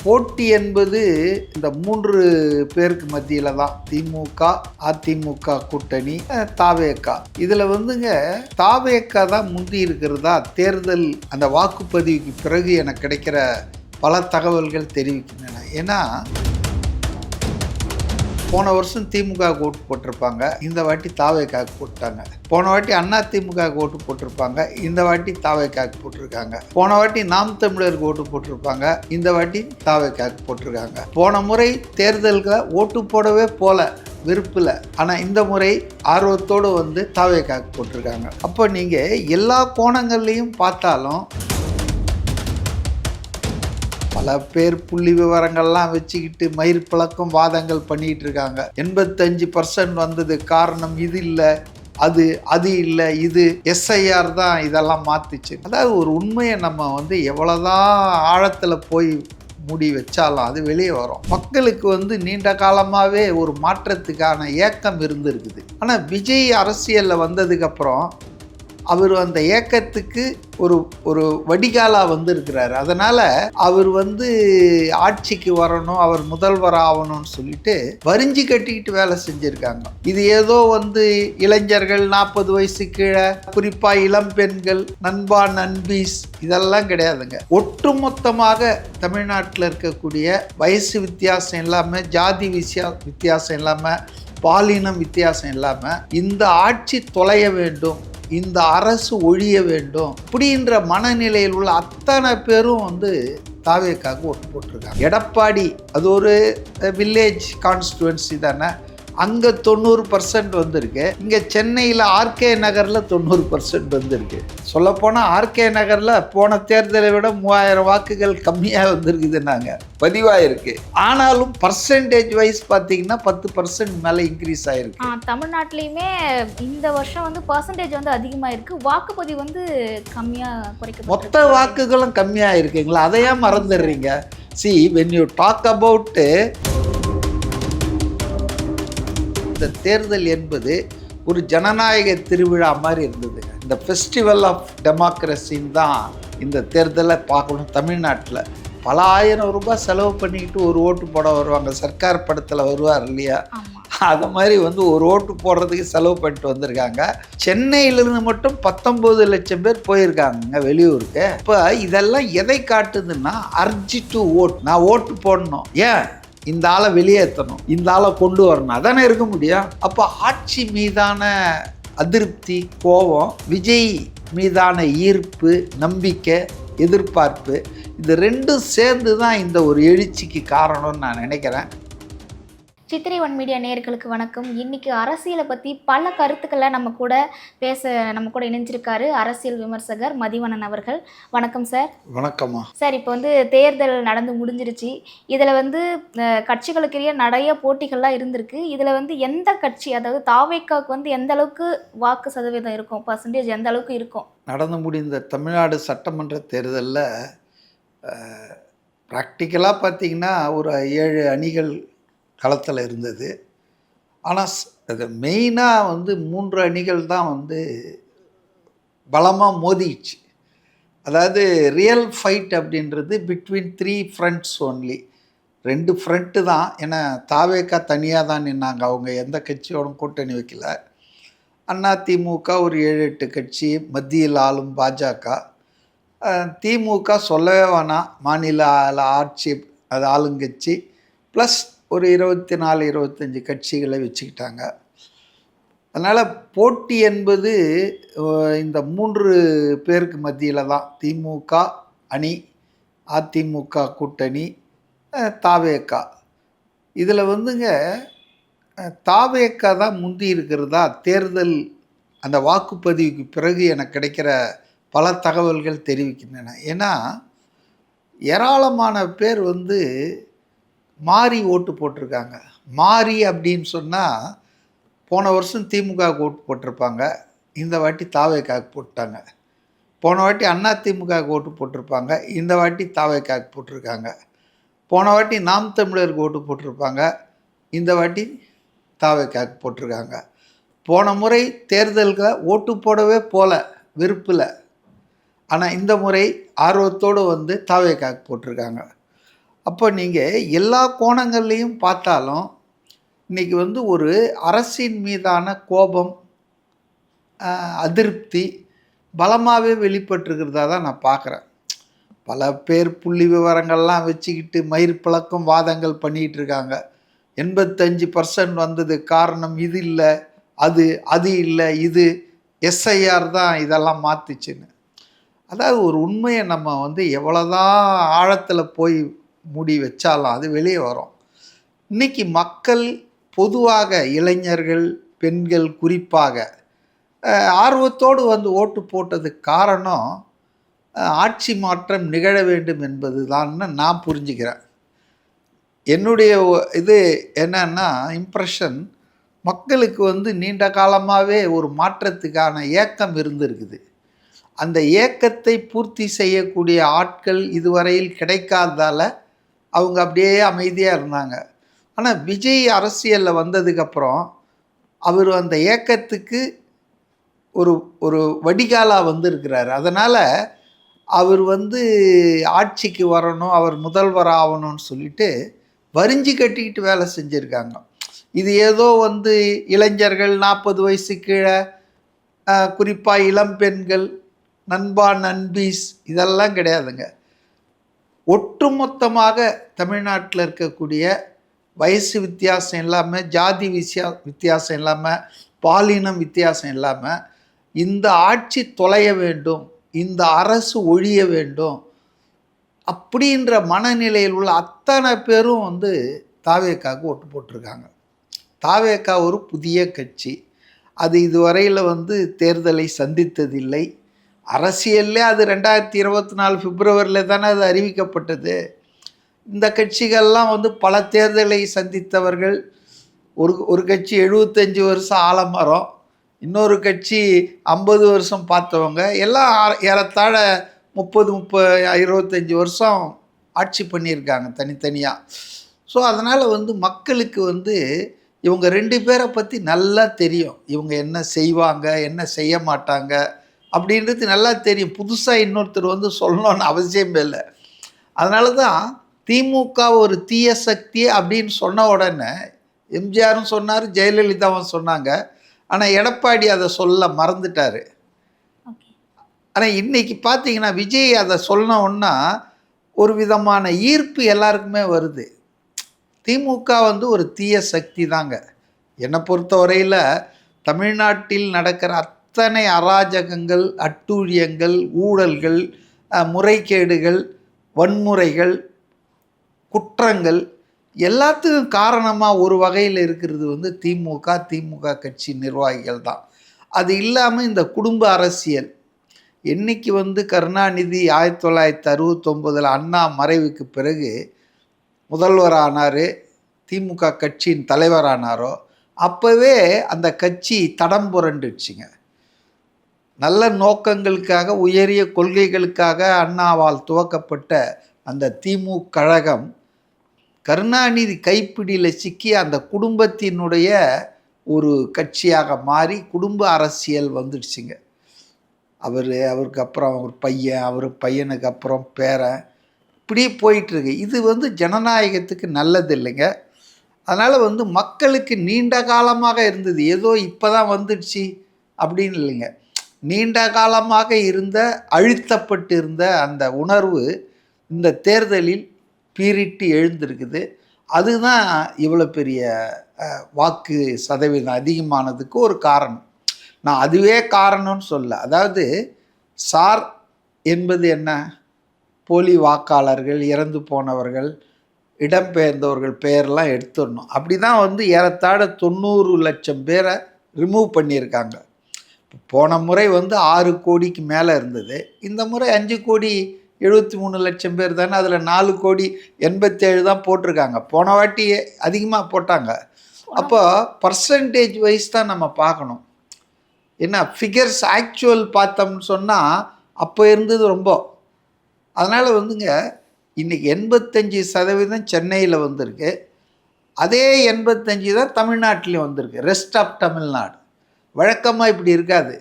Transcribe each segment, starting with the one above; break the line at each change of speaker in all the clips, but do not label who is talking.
போட்டி என்பது இந்த 3 பேருக்கு மத்தியில தான். திமுக, அதிமுக கூட்டணி, தாவேகா. இதுல வந்துங்க தாவேகா தான் முந்தி இருக்கிறதா தேர்தல் அந்த வாக்குப்பதிவுக்கு பிறகு எனக்கு கிடைக்கிற பல தகவல்கள் தெரிவிக்கின்றன. ஏன்னா போன வருஷம் திமுக ஓட்டு போட்டிருப்பாங்க, இந்த வாட்டி தாவேகாவுக்கு போட்டாங்க. போன வாட்டி அதிமுக ஓட்டு போட்டிருப்பாங்க, இந்த வாட்டி தாவேகாவுக்கு போட்டிருக்காங்க. போன வாட்டி நாம் தமிழருக்கு ஓட்டு போட்டிருப்பாங்க, இந்த வாட்டி தாவேகாவுக்கு போட்டிருக்காங்க. போன முறை தேர்தல்களை ஓட்டு போடவே போல விருப்பில், ஆனால் இந்த முறை ஆர்வத்தோடு வந்து தாவேகாவுக்கு போட்டிருக்காங்க. அப்போ நீங்கள் எல்லா கோணங்கள்லையும் பார்த்தாலும் பல பேர் புள்ளி விவரங்கள்லாம் வச்சுக்கிட்டு மயிர் பழக்கம் வாதங்கள் பண்ணிகிட்டு இருக்காங்க. 85% வந்தது காரணம் இது இல்லை, அது இல்லை, இது எஸ்ஐஆர் தான் இதெல்லாம் மாற்றிச்சு. அதாவது ஒரு உண்மையை நம்ம வந்து எவ்வளோதான் ஆழத்தில் போய் மூடி வச்சாலும் அது வெளியே வரும். மக்களுக்கு நீண்ட காலமாகவே ஒரு மாற்றத்துக்கான ஏக்கம் இருந்திருக்குது. ஆனால் விஜய் அரசியலில் வந்ததுக்கப்புறம் அவர் அந்த ஏக்கத்துக்கு ஒரு வடிகாலாக வந்திருக்கிறாரு. அதனால் அவர் ஆட்சிக்கு வரணும், அவர் முதல்வர் ஆகணும்னு சொல்லிட்டு வரிஞ்சு கட்டிக்கிட்டு வேலை செஞ்சுருக்காங்க. இது ஏதோ இளைஞர்கள் 40 வயசு கீழே, குறிப்பாக இளம் பெண்கள், நண்பா நண்பீஸ் இதெல்லாம் கிடையாதுங்க. ஒட்டுமொத்தமாக தமிழ்நாட்டில் இருக்கக்கூடிய வயசு வித்தியாசம் இல்லாமல், ஜாதி வித்தியாசம் இல்லாமல், பாலினம் வித்தியாசம் இல்லாமல் இந்த ஆட்சி தொலைய வேண்டும், இந்த அரசு ஒழிய வேண்டும் அப்படின்ற மனநிலையில் உள்ள அத்தனை பேரும் தாவேக்காவுக்கு ஓட்டு போட்டிருக்காங்க. எடப்பாடி அது ஒரு வில்லேஜ் கான்ஸ்டுவன்சி தானே, அங்கே 90% வந்திருக்கு. இங்கே சென்னையில் ஆர்கே நகரில் 90% வந்திருக்கு. சொல்லப்போனால் ஆர்கே நகரில் போன தேர்தலை விட 3000 வாக்குகள் கம்மியாக வந்திருக்குதுன்னாங்க பதிவாயிருக்கு. ஆனாலும் பர்சன்டேஜ் வைஸ் பார்த்தீங்கன்னா 10% மேலே இன்க்ரீஸ் ஆகிருக்கு.
தமிழ்நாட்டிலையுமே இந்த வருஷம் பர்சன்டேஜ் அதிகமாக இருக்குது, வாக்குப்பதிவு கம்மியாக குறைக்க,
மொத்த வாக்குகளும் கம்மியாக இருக்குங்களா, அதையே மறந்துடுறீங்க. See, when you talk about இந்த தேர்தல் என்பது ஒரு ஜனநாயக திருவிழா மாதிரி இருந்தது. இந்த ஃபெஸ்டிவல் ஆஃப் டெமோக்ரஸின்னு தான் இந்த தேர்தலை பார்க்கணும். தமிழ்நாட்டில் பல ஆயிரம் ரூபாய் செலவு பண்ணிக்கிட்டு ஒரு ஓட்டு போட வருவாங்க. சர்க்கார் படத்தில் வருவார் இல்லையா, அதை மாதிரி ஒரு ஓட்டு போடுறதுக்கு செலவு பண்ணிட்டு வந்திருக்காங்க. சென்னையிலிருந்து மட்டும் 19 லட்சம் பேர் போயிருக்காங்க வெளியூருக்கு. இப்போ இதெல்லாம் எதை காட்டுதுன்னா, அர்ஜி டு ஓட், நான் ஓட்டு போடணும், ஏன் இந்த ஆளை வெளியேற்றணும், இந்த ஆளை கொண்டு வரணும், அதானே இருக்க முடியும். அப்போ ஆட்சி மீதான அதிருப்தி, கோபம், விஜய் மீதான ஈர்ப்பு, நம்பிக்கை, எதிர்பார்ப்பு, இது ரெண்டும் சேர்ந்து தான் இந்த ஒரு எழுச்சிக்கு காரணம்னு நான் நினைக்கிறேன்.
சித்திரை ஒன் மீடியா நேயர்களுக்கு வணக்கம். இன்னைக்கு அரசியலை பற்றி பல கருத்துக்களை நம்ம கூட இணைஞ்சிருக்காரு அரசியல் விமர்சகர் மதிவணன் அவர்கள். வணக்கம் சார்.
வணக்கம்மா.
சார், இப்போ தேர்தல் நடந்து முடிஞ்சிருச்சு. இதில் கட்சிகளுக்கிடையே நிறைய போட்டிகள்லாம் இருந்திருக்கு. இதில் எந்த கட்சி, அதாவது தாவேக்காவுக்கு எந்த அளவுக்கு வாக்கு சதவீதம் இருக்கும், பர்சன்டேஜ் எந்த அளவுக்கு இருக்கும்?
நடந்து முடிந்த தமிழ்நாடு சட்டமன்ற தேர்தலில் ப்ராக்டிக்கலாக பார்த்தீங்கன்னா ஒரு 7 அணிகள் களத்தில் இருந்தது. ஆனால் அது மெயினாக 3 அணிகள் தான் பலமாக மோதிச்சு. அதாவது ரியல் ஃபைட் அப்படின்றது பிட்வீன் 3 ஃப்ரண்ட்ஸ் ஒன்லி. 2 ஃப்ரண்ட்டு தான். ஏன்னா தாவேக்கா தனியாக தான் நின்னாங்க, அவங்க எந்த கட்சியோடும் கூட்டணி வைக்கல. அதிமுக ஒரு 7-8 கட்சி, மத்தியில் ஆளும் பாஜக, திமுக சொல்லவே வேணாம், மாநில ஆட்சி அது ஆளுங்கட்சி, ப்ளஸ் ஒரு 24-25 கட்சிகளை வச்சுக்கிட்டாங்க. அதனால் போட்டி என்பது இந்த 3 பேருக்கு மத்தியில் தான். திமுக அணி, அதிமுக கூட்டணி, தாவேகா. இதில் தாவேகா தான் முந்தி இருக்கிறதா தேர்தல் அந்த வாக்குப்பதிவுக்கு பிறகு எனக்கு கிடைக்கிற பல தகவல்கள் தெரிவிக்கின்றன. ஏன்னா ஏராளமான பேர் மாறி ஓட்டு போட்டிருக்காங்க. மாறி அப்படின்னு சொன்னால், போன வருஷம் திமுக ஓட்டு போட்டிருப்பாங்க, இந்த வாட்டி தாவேக்காவுக்கு போட்டாங்க. போன வாட்டி அதிமுக ஓட்டு போட்டிருப்பாங்க, இந்த வாட்டி தாவேக்காவுக்கு போட்டிருக்காங்க. போன வாட்டி நாம் தமிழருக்கு ஓட்டு போட்டிருப்பாங்க, இந்த வாட்டி தாவேக்காவுக்கு போட்டிருக்காங்க. போன முறை தேர்தல்களை ஓட்டு போடவே போல விருப்பில், ஆனால் இந்த முறை ஆர்வத்தோடு தாவேக்காவுக்கு போட்டிருக்காங்க. அப்போ நீங்கள் எல்லா கோணங்கள்லையும் பார்த்தாலும் இன்றைக்கி வந்து ஒரு அரசின் மீதான கோபம், அதிருப்தி பலமாகவே வெளிப்பட்டிருக்கிறதா தான் நான் பார்க்குறேன். பல பேர் புள்ளி விவரங்கள்லாம் வச்சுக்கிட்டு மயிர் பிளக்கும் வாதங்கள் பண்ணிகிட்டு இருக்காங்க. 85% வந்தது காரணம் இது இல்லை, அது இல்லை, இது எஸ்ஐஆர் தான் இதெல்லாம் மாற்றுச்சுன்னு. அதாவது ஒரு உண்மையை நம்ம வந்து எவ்வளோதான் ஆழத்தில் போய் மூடி வச்சாலும் அது வெளியே வரும். இன்றைக்கி மக்கள் பொதுவாக இளைஞர்கள், பெண்கள் குறிப்பாக ஆர்வத்தோடு வந்து ஓட்டு போட்டதுக்கு காரணம் ஆட்சி மாற்றம் நிகழ வேண்டும் என்பது தான்னு நான் புரிஞ்சுக்கிறேன். என்னுடைய இது என்னன்னா இம்ப்ரெஷன், மக்களுக்கு வந்து நீண்ட காலமாகவே ஒரு மாற்றத்துக்கான ஏக்கம் இருந்திருக்குது. அந்த ஏக்கத்தை பூர்த்தி செய்யக்கூடிய ஆட்கள் இதுவரையில் கிடைக்காததால் அவங்க அப்படியே அமைதியாக இருந்தாங்க. ஆனால் விஜய் அரசியலில் வந்ததுக்கப்புறம் அவர் அந்த ஏக்கத்துக்கு ஒரு ஒரு வடிகாலாக வந்திருக்கிறார். அதனால் அவர் வந்து ஆட்சிக்கு வரணும், அவர் முதல்வர் ஆகணும்னு சொல்லிட்டு வரிஞ்சு கட்டிக்கிட்டு வேலை செஞ்சுருக்காங்க. இது ஏதோ வந்து இளைஞர்கள் 40 வயசு கீழே, குறிப்பாக இளம் பெண்கள், நண்பா நண்பீஸ் இதெல்லாம் கிடையாதுங்க. ஒட்டுமொத்தமாக தமிழ்நாட்டில் இருக்கக்கூடிய வயசு வித்தியாசம் இல்லாமல், ஜாதி வித்தியாசம் இல்லாமல், பாலினம் வித்தியாசம் இல்லாமல் இந்த ஆட்சி தொலைய வேண்டும், இந்த அரசு ஒழிய வேண்டும் அப்படின்ற மனநிலையில் உள்ள அத்தனை பேரும் வந்து தாவேக்காவுக்கு ஓட்டு போட்டிருக்காங்க. தாவேக்கா ஒரு புதிய கட்சி. அது இதுவரையில் வந்து தேர்தலை சந்தித்ததில்லை. அரசியல்லே அது 2024 பிப்ரவரியில் தானே அது அறிவிக்கப்பட்டது. இந்த கட்சிகள்லாம் வந்து பல தேர்தலை சந்தித்தவர்கள். ஒரு கட்சி 75 வருஷம் ஆலமரம், இன்னொரு கட்சி 50 வருஷம் பார்த்தவங்க, எல்லாம் ஏறத்தாழ 25 வருஷம் ஆட்சி பண்ணியிருக்காங்க தனித்தனியாக. ஸோ அதனால் வந்து மக்களுக்கு வந்து இவங்க 2 பேரை பற்றி நல்லா தெரியும். இவங்க என்ன செய்வாங்க, என்ன செய்ய மாட்டாங்க அப்படின்றது நல்லா தெரியும். புதுசாக இன்னொருத்தர் வந்து சொல்லணும்னு அவசியமே இல்லை. அதனால தான் திமுக ஒரு தீய சக்தி அப்படின்னு சொன்ன உடனே எம்ஜிஆரும் சொன்னார், ஜெயலலிதாவும் சொன்னாங்க. ஆனால் எடப்பாடி அதை சொல்ல மறந்துட்டார். ஆனால் இன்றைக்கி பார்த்தீங்கன்னா விஜய் அதை சொன்னோன்னா ஒரு விதமான ஈர்ப்பு எல்லாருக்குமே வருது. திமுக வந்து ஒரு தீய சக்தி தாங்க. என்னை பொறுத்தவரையில் தமிழ்நாட்டில் நடக்கிற அத்தனை அராஜகங்கள், அட்டூழியங்கள், ஊழல்கள், முறைகேடுகள், வன்முறைகள், குற்றங்கள் எல்லாத்துக்கும் காரணமாக ஒரு வகையில் இருக்கிறது வந்து திமுக கட்சி நிர்வாகிகள் தான். அது இல்லாமல் இந்த குடும்ப அரசியல், என்னைக்கு வந்து கருணாநிதி 1969 அண்ணா மறைவுக்கு பிறகு முதல்வரானார், திமுக கட்சியின் தலைவரானாரோ அப்போவே அந்த கட்சி தடம் புரண்டுச்சுங்க. நல்ல நோக்கங்களுக்காக, உயரிய கொள்கைகளுக்காக அண்ணாவால் துவக்கப்பட்ட அந்த திமுக கழகம் கருணாநிதி கைப்பிடியில் சிக்கி அந்த குடும்பத்தினுடைய ஒரு கட்சியாக மாறி குடும்ப அரசியல் வந்துடுச்சுங்க. அவருக்கு அப்புறம் அவர் பையன், அவர் பையனுக்கு அப்புறம் பேரன், இப்படி போயிட்டுருக்கு. இது வந்து ஜனநாயகத்துக்கு நல்லது இல்லைங்க. அதனால் வந்து மக்களுக்கு நீண்ட காலமாக இருந்தது, ஏதோ இப்போ தான் வந்துடுச்சு அப்படின்னு இல்லைங்க. நீண்ட காலமாக இருந்த, அழுத்தப்பட்டு இருந்த அந்த உணர்வு இந்த தேர்தலில் பீரிட்டு எழுந்திருக்குது. அதுதான் இவ்வளோ பெரிய வாக்கு சதவீதம் அதிகமானதுக்கு ஒரு காரணம். நான் அதுவே காரணம்னு சொல்ல. அதாவது சார் என்பது என்ன? போலி வாக்காளர்கள், இறந்து போனவர்கள், இடம்பெயர்ந்தவர்கள் பெயரெல்லாம் எடுத்துடணும். அப்படி தான் வந்து ஏறத்தாழ 90 லட்சம் பேரை ரிமூவ் பண்ணியிருக்காங்க. போன முறை வந்து 6 கோடிக்கு மேலே இருந்தது. இந்த முறை 5,73 லட்சம் பேர் தானே. அதில் 4,87 தான் போட்டிருக்காங்க. போன வாட்டி அதிகமாக போட்டாங்க. அப்போ பர்சன்டேஜ் வைஸ் தான் நம்ம பார்க்கணும். என்ன ஃபிகர்ஸ் ஆக்சுவல் பார்த்தோம்னு சொன்னால் அப்போ இருந்தது ரொம்ப. அதனால் வந்துங்க இன்றைக்கி 85% சென்னையில் வந்திருக்கு. அதே 85 தான் தமிழ்நாட்டிலையும் வந்திருக்கு. ரெஸ்ட் ஆஃப் தமிழ்நாடு வழக்கமாக இப்படி இருக்காது.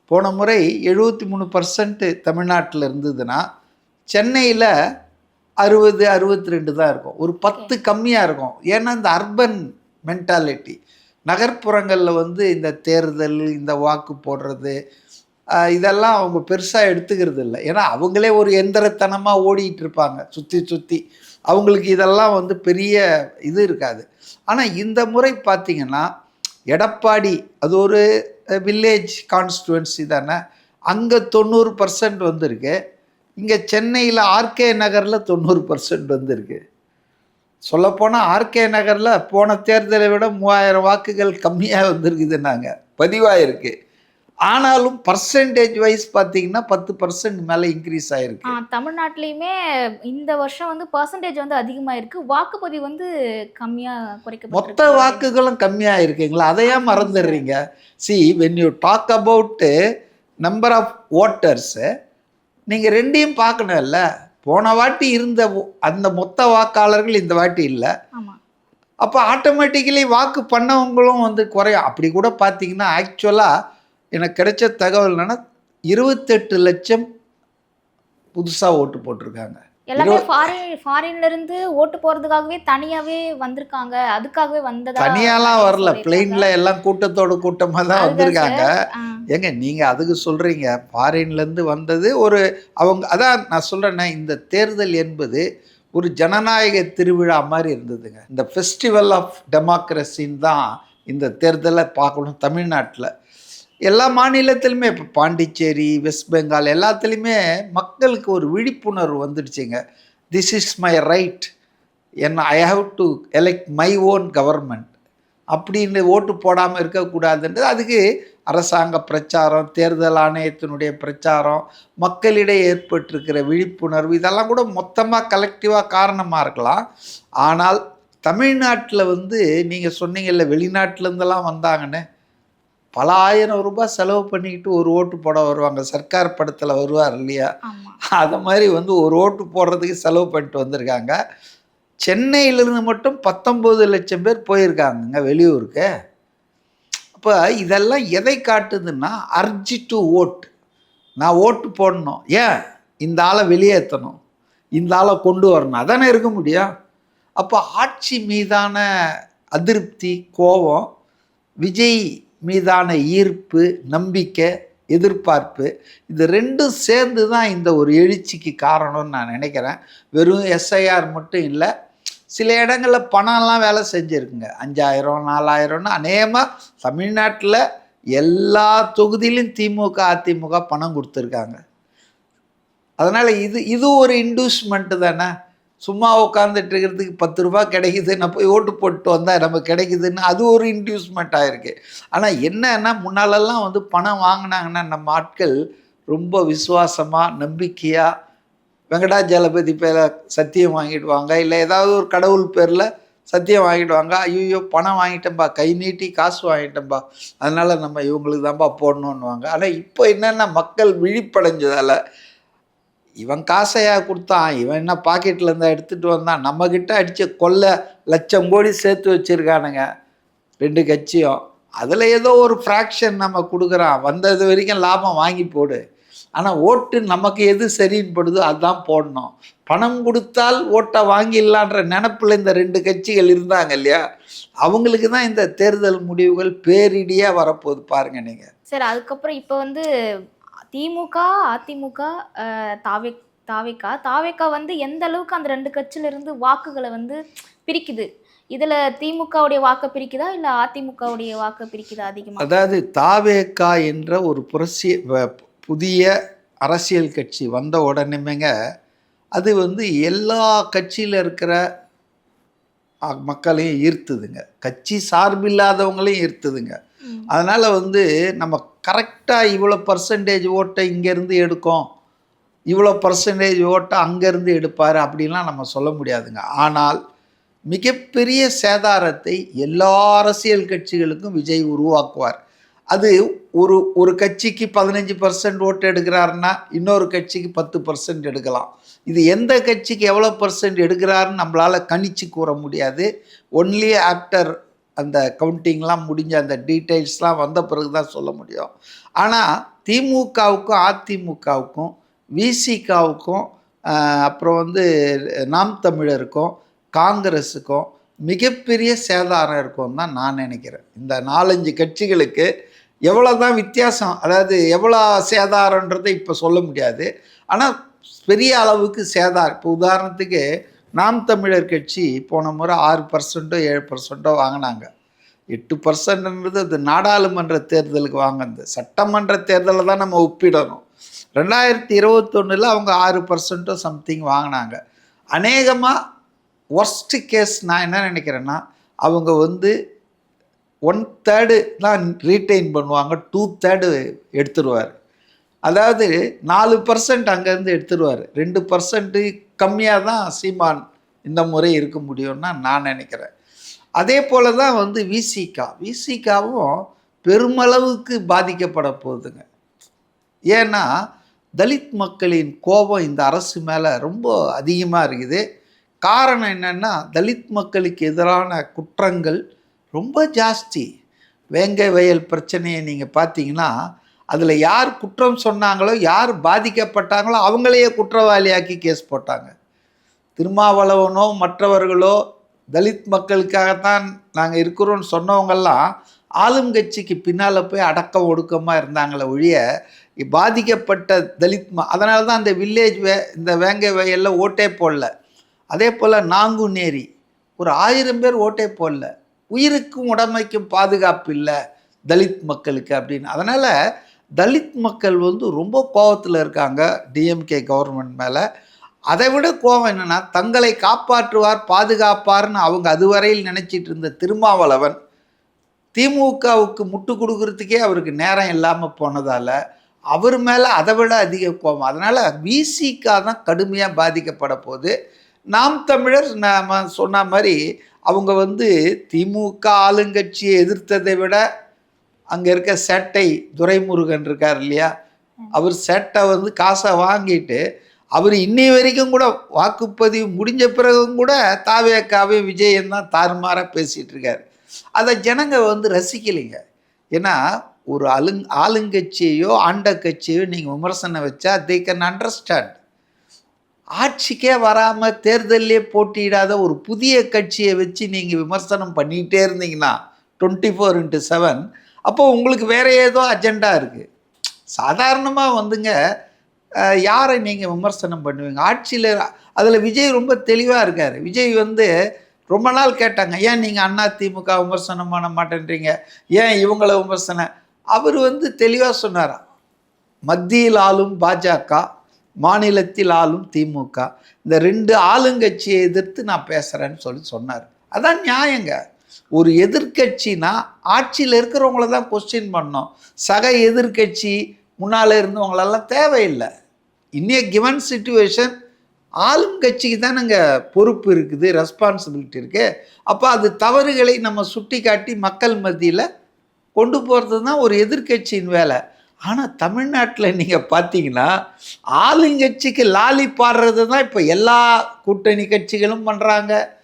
போன முறை 73% தமிழ்நாட்டில் இருந்ததுன்னா சென்னையில் 60 62 தான் இருக்கும். ஒரு 10 கம்மியாக இருக்கும். ஏன்னா இந்த அர்பன் மென்டாலிட்டி நகர்ப்புறங்களில் வந்து இந்த தேர்தல், இந்த வாக்கு போடுறது இதெல்லாம் அவங்க பெருசாக எடுத்துக்கிறது இல்லை. ஏன்னா அவங்களே ஒரு எந்திரத்தனமாக ஓடிட்டு இருப்பாங்க சுற்றி சுற்றி. அவங்களுக்கு இதெல்லாம் வந்து பெரிய இது இருக்காது. ஆனால் இந்த முறை பார்த்திங்கன்னா எடப்பாடி அது ஒரு வில்லேஜ் கான்ஸ்டுவன்சி தானே, அங்கே 90% வந்திருக்கு. இங்கே சென்னையில் ஆர்கே நகரில் 90% வந்திருக்கு. சொல்லப்போனால் ஆர்கே நகரில் போன தேர்தலை விட 3000 வாக்குகள் கம்மியாக வந்திருக்குதுன்னாங்க பதிவாயிருக்கு. ஆனாலும் பர்சன்டேஜ் வைஸ் பார்த்தீங்கன்னா 10% மேலே இன்க்ரீஸ் ஆயிருக்கு.
தமிழ்நாட்டிலையுமே இந்த வருஷம் வந்து பர்சன்டேஜ் வந்து அதிகமாக இருக்குது, வாக்குப்பதிவு வந்து கம்மியாக குறைக்க,
மொத்த வாக்குகளும் கம்மியாக இருக்குங்களா, அதையே மறந்துடுறீங்க. See when you talk about number of voters நீங்கள் ரெண்டையும் பார்க்கணும்ல. போன வாட்டி இருந்த அந்த மொத்த வாக்காளர்கள் இந்த வாட்டி இல்லை. அப்போ ஆட்டோமேட்டிக்கலி வாக்கு பண்ணவங்களும் வந்து குறையும். அப்படி கூட பார்த்தீங்கன்னா ஆக்சுவலாக எனக்கு கிடைச்ச தகவல் என்னன்னா 28 லட்சம் புதுசாக ஓட்டு போட்டிருக்காங்க.
எல்லாமே ஃபாரின்ல இருந்து ஓட்டு போறதுக்காகவே தனியாவே வந்திருக்காங்க. அதுக்காகவே வந்ததா?
தனியாலாம் வரல, பிளெயின்ல எல்லாம் கூட்டத்தோட கூட்டமாக தான் வந்திருக்காங்க. ஏங்க நீங்க அதுக்கு சொல்றீங்க ஃபாரின்ல இருந்து வந்தது ஒரு அவங்க. அதான் நான் சொல்றேன்னா இந்த தேர்தல் என்பது ஒரு ஜனநாயக திருவிழா மாதிரி இருந்ததுங்க. இந்த ஃபெஸ்டிவல் ஆஃப் டெமோக்ரஸின்னு தான் இந்த தேர்தலை பார்க்கணும். தமிழ்நாட்டில் எல்லா மாநிலத்திலுமே இப்போ பாண்டிச்சேரி, வெஸ்ட் பெங்கால் எல்லாத்துலேயுமே மக்களுக்கு ஒரு விழிப்புணர்வு வந்துடுச்சுங்க. This is my right, I have to elect my own government அப்படின்னு ஓட்டு போடாமல் இருக்கக்கூடாதுன்றது. அதுக்கு அரசாங்க பிரச்சாரம், தேர்தல் ஆணையத்தினுடைய பிரச்சாரம், மக்களிடையே ஏற்பட்டிருக்கிற விழிப்புணர்வு இதெல்லாம் கூட மொத்தமாக கலெக்டிவாக காரணமாக இருக்கலாம். ஆனால் தமிழ்நாட்டில் வந்து நீங்கள் சொன்னீங்கல்ல வெளிநாட்டிலேருந்தெல்லாம் வந்தாங்கன்னு, பல ஆயிரம் ரூபாய் செலவு பண்ணிக்கிட்டு ஒரு ஓட்டு போட வருவாங்க. சர்க்கார் படத்தில் வருவார் இல்லையா, அதை மாதிரி வந்து ஒரு ஓட்டு போடுறதுக்கு செலவு பண்ணிட்டு வந்திருக்காங்க. சென்னையிலிருந்து மட்டும் 19 லட்சம் பேர் போயிருக்காங்கங்க வெளியூருக்கு. அப்போ இதெல்லாம் எதை காட்டுதுன்னா அர்ஜி டு ஓட். நான் ஓட்டு போடணும், ஏன் இந்த ஆளை வெளியேற்றணும், இந்த ஆளை கொண்டு வரணும், அதானே இருக்க முடியும். அப்போ ஆட்சி மீதான அதிருப்தி, கோபம், விஜய் மீதான ஈர்ப்பு, நம்பிக்கை, எதிர்பார்ப்பு, இது ரெண்டும் சேர்ந்து தான் இந்த ஒரு எழுச்சிக்கு காரணம்னு நான் நினைக்கிறேன். வெறும் எஸ்ஐஆர் மட்டும் இல்லை, சில இடங்களில் பணம்லாம் வேலை செஞ்சுருக்குங்க. 5000 4000ன்னு அநேகமாக தமிழ்நாட்டில் எல்லா தொகுதியிலும் திமுக அதிமுக பணம் கொடுத்துருக்காங்க. அதனால் இது ஒரு இன்டூஸ்மெண்ட்டு தானே. சும்மா உட்காந்துட்டு இருக்கிறதுக்கு 10 ரூபா கிடைக்குது, நான் போய் ஓட்டு போட்டு வந்தால் நமக்கு கிடைக்குதுன்னு அது ஒரு இன்டியூஸ்மெண்ட் ஆகிருக்கு. ஆனால் என்னன்னா முன்னாலெல்லாம் வந்து பணம் வாங்கினாங்கன்னா நம்ம ஆட்கள் ரொம்ப விசுவாசமாக நம்பிக்கையாக வெங்கடாஜலபதி பேரில் சத்தியம் வாங்கிடுவாங்க, இல்லை ஏதாவது ஒரு கடவுள் பேரில் சத்தியம் வாங்கிடுவாங்க. ஐயோ பணம் வாங்கிட்டேன்பா, கை நீட்டி காசு வாங்கிட்டேன்பா, அதனால் நம்ம இவங்களுக்கு தான்ப்பா போடணுன்னுவாங்க. ஆனால் இப்போ என்னென்னா மக்கள் விழிப்படைஞ்சதால் இவன் காசையாக கொடுத்தான், இவன் என்ன பாக்கெட்டில் இருந்தால் எடுத்துகிட்டு வந்தான், நம்மக்கிட்ட அடித்த கொள்ளை லட்சம் கோடி சேர்த்து வச்சுருக்கானுங்க 2 கட்சியும். அதில் ஏதோ ஒரு ஃப்ராக்ஷன் நம்ம கொடுக்குறான், வந்தது வரைக்கும் லாபம் வாங்கி போடு. ஆனால் ஓட்டு நமக்கு எது சரின்னு படுதோ அதுதான் போடணும். பணம் கொடுத்தால் ஓட்டை வாங்கிடலான்ற நினப்பில் இந்த 2 கட்சிகள் இருந்தாங்க இல்லையா, அவங்களுக்கு தான் இந்த தேர்தல் முடிவுகள் பேரிடியாக வரப்போகுது பாருங்க நீங்கள்.
சரி, அதுக்கப்புறம் இப்போ வந்து திமுக, அதிமுக, தாவேக்கா வந்து எந்த அளவுக்கு அந்த 2 கட்சியிலிருந்து வாக்குகளை வந்து பிரிக்குது? இதில் திமுகவுடைய வாக்கை பிரிக்குதா இல்லை அதிமுகவுடைய வாக்கை பிரிக்குதா அதிகமாக?
அதாவது தாவேக்கா என்ற ஒரு புதிய அரசியல் கட்சி வந்த உடனேமேங்க அது வந்து எல்லா கட்சியில் இருக்கிற மக்களையும் ஈர்த்துதுங்க, கட்சி சார்பில்லாதவங்களையும் ஈர்த்துதுங்க. அதனால் வந்து நம்ம கரெக்டாக இவ்வளோ பர்சன்டேஜ் ஓட்டை இங்கேருந்து எடுக்கும், இவ்வளோ பர்சன்டேஜ் ஓட்டை அங்கேருந்து எடுப்பார் அப்படின்லாம் நம்ம சொல்ல முடியாதுங்க. ஆனால் மிகப்பெரிய சேதாரத்தை எல்லா அரசியல் கட்சிகளுக்கும் விஜய் உருவாக்குவார். அது ஒரு கட்சிக்கு 15% ஓட்டு எடுக்கிறாருன்னா இன்னொரு கட்சிக்கு 10% எடுக்கலாம். இது எந்த கட்சிக்கு எவ்வளோ பர்சன்ட் எடுக்கிறாருன்னு நம்மளால் கணிச்சு கூற முடியாது. ஒன்லி ஆஃப்டர் அந்த கவுண்டிங்லாம் முடிஞ்ச அந்த டீட்டெயில்ஸ்லாம் வந்த பிறகு தான் சொல்ல முடியும். ஆனால் திமுகவுக்கும் அதிமுகவுக்கும் விசிகாவுக்கும் அப்புறம் வந்து நாம் தமிழருக்கும் காங்கிரஸுக்கும் மிகப்பெரிய சேதாரம் இருக்கும்னு தான் நான் நினைக்கிறேன். இந்த 4-5 கட்சிகளுக்கு எவ்வளோ தான் வித்தியாசம், அதாவது எவ்வளோ சேதாரன்றதை இப்போ சொல்ல முடியாது. ஆனால் பெரிய அளவுக்கு சேதாரம். இப்போ உதாரணத்துக்கு நாம் தமிழர் கட்சி போன முறை 6% 7% வாங்கினாங்க. 8%ன்றது அது நாடாளுமன்ற தேர்தலுக்கு வாங்கினது. சட்டமன்ற தேர்தலில் தான் நம்ம ஒப்பிடணும். 2021 அவங்க 6% சம்திங் வாங்கினாங்க. அநேகமாக ஒர்ஸ்ட் கேஸ் நான் என்ன நினைக்கிறேன்னா, அவங்க வந்து 1/3 தான் ரீட்டைன் பண்ணுவாங்க, 2/3 எடுத்துருவார். அதாவது 4% அங்கேருந்து எடுத்துருவார். 2% கம்மியாக தான் சீமான் இந்த முறை இருக்க முடியும்னா நான் நினைக்கிறேன். அதே போல் தான் வந்து விசிகாவும் பெருமளவுக்கு பாதிக்கப்பட போகுதுங்க. ஏன்னா தலித் மக்களின் கோபம் இந்த அரசு மேலே ரொம்ப அதிகமாக இருக்குது. காரணம் என்னென்னா, தலித் மக்களுக்கு எதிரான குற்றங்கள் ரொம்ப ஜாஸ்தி. வேங்கை வயல் பிரச்சனையை நீங்கள் பார்த்தீங்கன்னா, அதில் யார் குற்றம் சொன்னாங்களோ, யார் பாதிக்கப்பட்டாங்களோ அவங்களையே குற்றவாளியாக்கி கேஸ் போட்டாங்க. திருமாவளவனோ மற்றவர்களோ தலித் மக்களுக்காகத்தான் நாங்கள் இருக்கிறோன்னு சொன்னவங்கெல்லாம் ஆளுங்கட்சிக்கு பின்னால் போய் அடக்கம் ஒடுக்கமாக இருந்தாங்களே ஒழிய பாதிக்கப்பட்ட தலித் அதனால தான் அந்த வில்லேஜ் இந்த வேங்கை வயலில் ஓட்டே போடல. அதே போல் நாங்குநேரி ஒரு 1000 பேர் ஓட்டே போடல. உயிருக்கும் உடைமைக்கும் பாதுகாப்பு இல்லை தலித் மக்களுக்கு அப்படின்னு. அதனால் தலித் மக்கள் வந்து ரொம்ப கோபத்தில் இருக்காங்க டிஎம்கே கவர்மெண்ட் மேலே. அதை விட கோபம் என்னென்னா, தங்களை காப்பாற்றுவார் பாதுகாப்பார்னு அவங்க அதுவரையில் நினச்சிட்டு இருந்த திருமாவளவன் திமுகவுக்கு முட்டு கொடுக்கறதுக்கே அவருக்கு நேரம் இல்லாமல் போனதால் அவர் மேலே அதை விட அதிக கோபம். அதனால் விசிகா தான் கடுமையாக பாதிக்கப்பட போகுது. நாம் தமிழர் நாம் சொன்ன மாதிரி அவங்க வந்து திமுக ஆளுங்கட்சியை எதிர்த்ததை விட அங்கே இருக்க சேட்டை துரைமுருகன் இருக்கார் இல்லையா, அவர் சேட்டை வந்து காசை வாங்கிட்டு அவர் இன்னை வரைக்கும் கூட வாக்குப்பதிவு முடிஞ்ச பிறகும் கூட தாவேக்காவே விஜயன் தான் தாறுமாறாக பேசிகிட்டு இருக்கார். அதை ஜனங்க வந்து ரசிக்கலைங்க. ஏன்னா ஒரு ஆளுங்கட்சியையோ ஆண்ட கட்சியோ நீங்கள் விமர்சனம் வச்சா தே கேன் அண்டர்ஸ்டாண்ட். ஆட்சிக்கே வராமல் தேர்தலே போட்டியிடாத ஒரு புதிய கட்சியை வச்சு நீங்கள் விமர்சனம் பண்ணிகிட்டே இருந்தீங்கன்னா 24/7 அப்போ உங்களுக்கு வேறு ஏதோ அஜெண்டா இருக்குது. சாதாரணமாக வந்துங்க யாரை நீங்கள் விமர்சனம் பண்ணுவீங்க ஆட்சியில்? அதில் விஜய் ரொம்ப தெளிவாக இருக்கார். விஜய் வந்து ரொம்ப நாள் கேட்டாங்க, ஏன் நீங்கள் அதிமுக விமர்சனம் பண்ண மாட்டேன்றீங்க, ஏன் இவங்களை விமர்சனம்? அவர் வந்து தெளிவாக சொன்னார், மத்தியில் ஆளும் பாஜக, மாநிலத்தில் ஆளும் திமுக, இந்த 2 ஆளுங்கட்சியை எதிர்த்து நான் பேசுகிறேன்னு சொன்னார். அதான் நியாயங்க. ஒரு எதிர்கட்சினா ஆட்சியில் இருக்கிறவங்கள தான் கொஸ்டின் பண்ணோம். சக எதிர்கட்சி முன்னால் இருந்தவங்களெல்லாம் தேவையில்லை. இன்னைய கிவன் சிச்சுவேஷன் ஆளுங்கட்சிக்கு தான் நாங்கள் பொறுப்பு இருக்குது, ரெஸ்பான்சிபிலிட்டி இருக்குது. அப்போ அது தவறுகளை நம்ம சுட்டி காட்டி மக்கள் மத்தியில் கொண்டு போகிறது தான் ஒரு எதிர்கட்சியின் வேலை. ஆனால் தமிழ்நாட்டில் நீங்கள் பார்த்தீங்கன்னா ஆளுங்கட்சிக்கு லாலி பாடுறது தான் இப்போ எல்லா கூட்டணி கட்சிகளும் பண்ணுறாங்க.